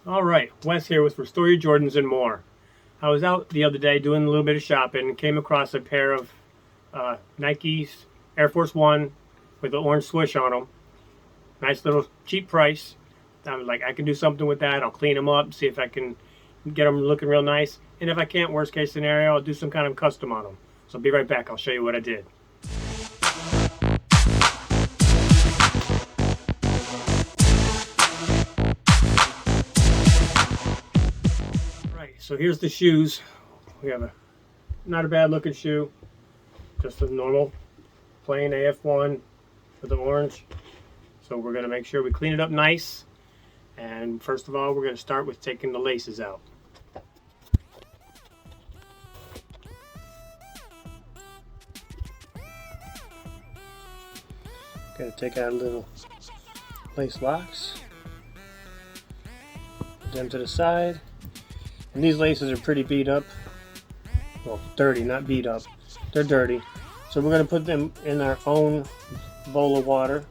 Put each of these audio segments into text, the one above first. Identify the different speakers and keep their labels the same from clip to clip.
Speaker 1: Alright, Wes here with Restore Your Jordans and More. I was out the other day doing a little bit of shopping and came across a pair of Nike's Air Force 1 with the orange swoosh on them. Nice little cheap price. I was like, I can do something with that. I'll clean them up, see if I can get them looking real nice. And if I can't, worst case scenario, I'll do some kind of custom on them. So I'll be right back. I'll show you what I did. So here's the shoes. We have not a bad looking shoe, just a normal plain AF1 with the orange. So we're going to make sure we clean it up nice, and first of all we're going to start with taking the laces out. Going to take out a little lace locks, put them to the side. And these laces are pretty beat up. Well, dirty, not beat up. They're dirty. So we're going to put them in our own bowl of water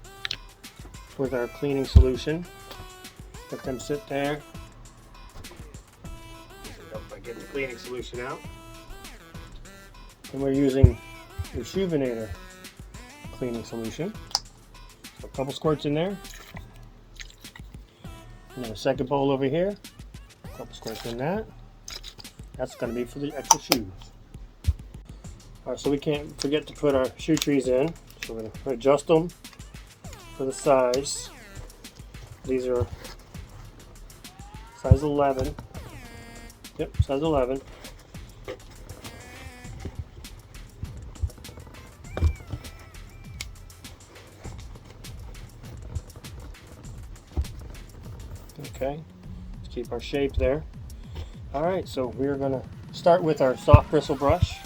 Speaker 1: with our cleaning solution. Let them sit there. By getting the cleaning solution out. And we're using the Rewhiten cleaning solution. So a couple squirts in there. And then a second bowl over here. A couple squirts in that. That's going to be for the extra shoes. Alright, so we can't forget to put our shoe trees in. So we're going to adjust them for the size. These are size 11. Yep, size 11. Okay, let's keep our shape there. Alright, so we're going to start with our soft bristle brush.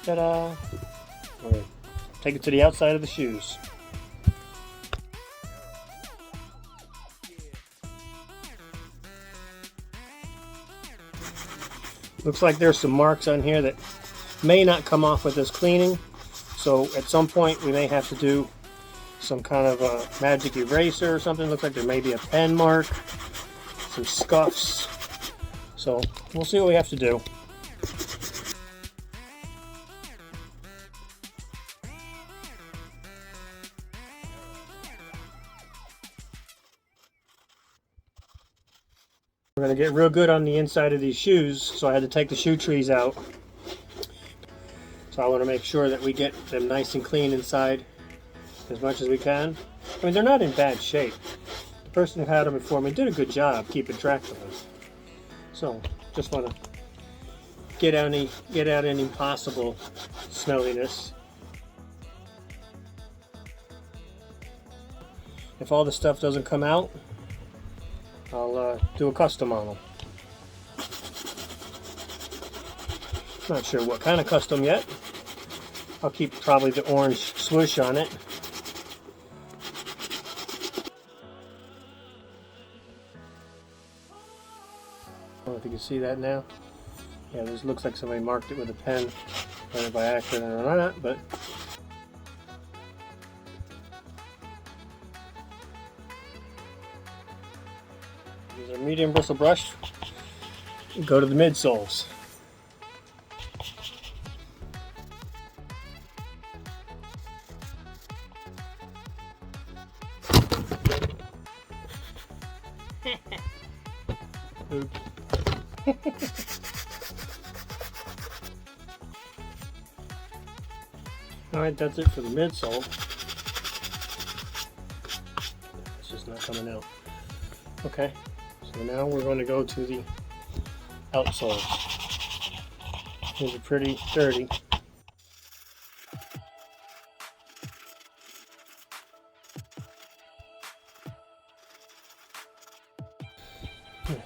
Speaker 1: Ta-da! We're going to take it to the outside of the shoes. Looks like there's some marks on here that may not come off with this cleaning. So at some point we may have to do some kind of a magic eraser or something. Looks like there may be a pen mark, some scuffs. So we'll see what we have to do. We're going to get real good on the inside of these shoes, so I had to take the shoe trees out. So I want to make sure that we get them nice and clean inside as much as we can. I mean, they're not in bad shape. The person who had them before me did a good job keeping track of them. So just want to get out any possible smelliness. If all the stuff doesn't come out, I'll do a custom on them. Not sure what kind of custom yet. I'll keep probably the orange swoosh on it. I don't know if you can see that now. Yeah, this looks like somebody marked it with a pen, whether by accident or not, but use our medium bristle brush. Go to the midsoles. Alright, that's it for the midsole. It's just not coming out. Okay, so now we're going to go to the outsole. These are pretty dirty.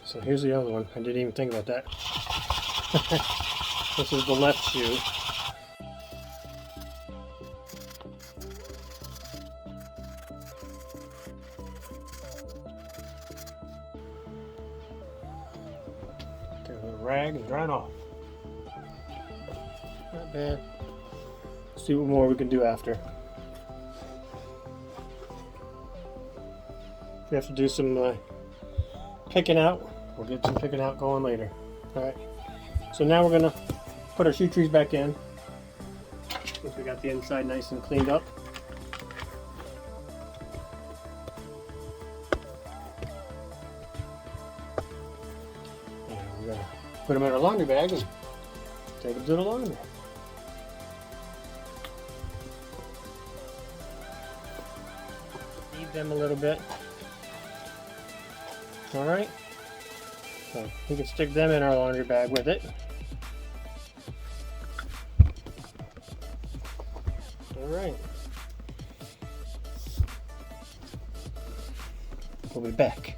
Speaker 1: So here's the other one. I didn't even think about that. This is the left shoe. Get a little rag and dry it off. Not bad. Let's see what more we can do after. We have to do some picking out. We'll get some picking out going later. Alright, so now we're gonna put our shoe trees back in. Once we got the inside nice and cleaned up. And we're gonna put them in our laundry bag and take them to the laundry. Knead them a little bit. Alright, so we can stick them in our laundry bag with it. Alright, we'll be back.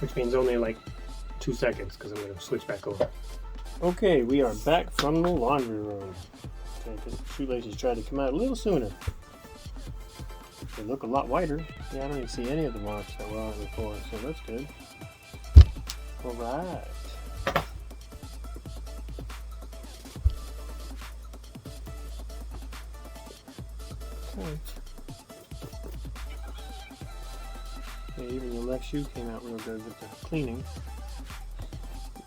Speaker 1: Which means only like 2 seconds because I'm going to switch back over. Okay, we are back from the laundry room. Okay, the shoelaces tried to come out a little sooner. They look a lot whiter. Yeah, I don't even see any of the marks that were on it before, so that's good. Alright. Okay. Yeah, even your left shoe came out real good with the cleaning.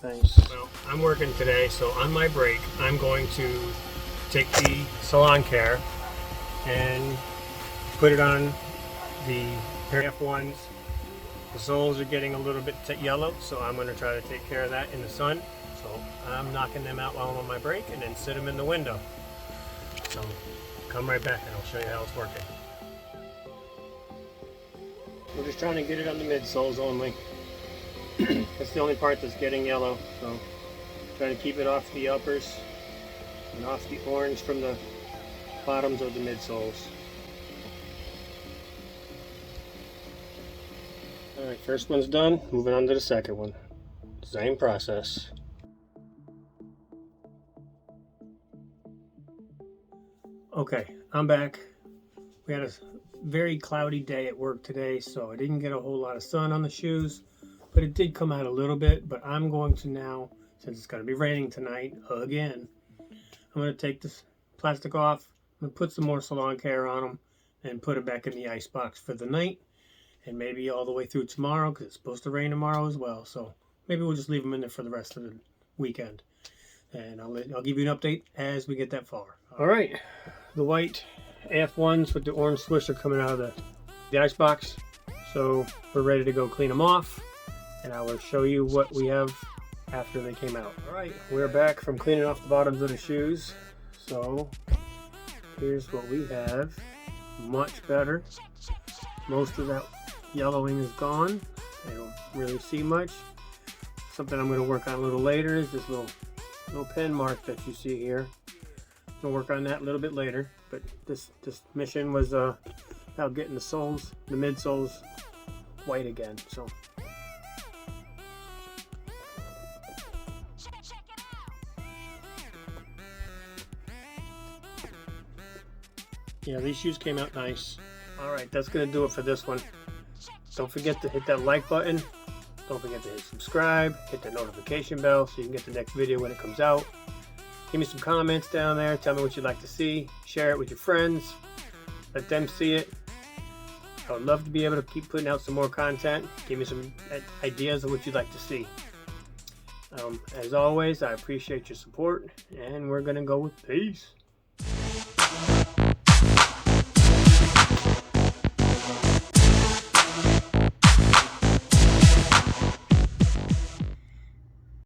Speaker 1: Nice. Well, I'm working today, so on my break, I'm going to take the Salon Care and put it on the AF1s. The soles are getting a little bit yellow, so I'm going to try to take care of that in the sun. So I'm knocking them out while I'm on my break and then sit them in the window. So come right back and I'll show you how it's working. We're just trying to get it on the midsoles only. That's the only part that's getting yellow, so try to keep it off the uppers and off the orange from the bottoms of the midsoles. Alright, first one's done, moving on to the second one. Same process. Okay, I'm back. We had a very cloudy day at work today, so I didn't get a whole lot of sun on the shoes, but it did come out a little bit. But I'm going to now, since it's going to be raining tonight again, I'm going to take this plastic off, I'm going to put some more Salon Care on them, and put it back in the icebox for the night. And maybe all the way through tomorrow, because it's supposed to rain tomorrow as well. So maybe we'll just leave them in there for the rest of the weekend. And I'll give you an update as we get that far. All right, the white AF1s with the orange swoosh are coming out of the icebox. So we're ready to go clean them off. And I will show you what we have after they came out. All right, we're back from cleaning off the bottoms of the shoes. So here's what we have. Much better. Most of that yellowing is gone. I don't really see much. Something I'm going to work on a little later is this little pen mark that you see here. I'll work on that a little bit later. But this mission was about getting the soles, the midsoles, white again. So. Yeah, these shoes came out nice. Alright, that's going to do it for this one. Don't forget to hit that like button. Don't forget to hit subscribe. Hit that notification bell so you can get the next video when it comes out. Give me some comments down there. Tell me what you'd like to see. Share it with your friends. Let them see it. I would love to be able to keep putting out some more content. Give me some ideas of what you'd like to see. As always, I appreciate your support. And we're going to go with peace.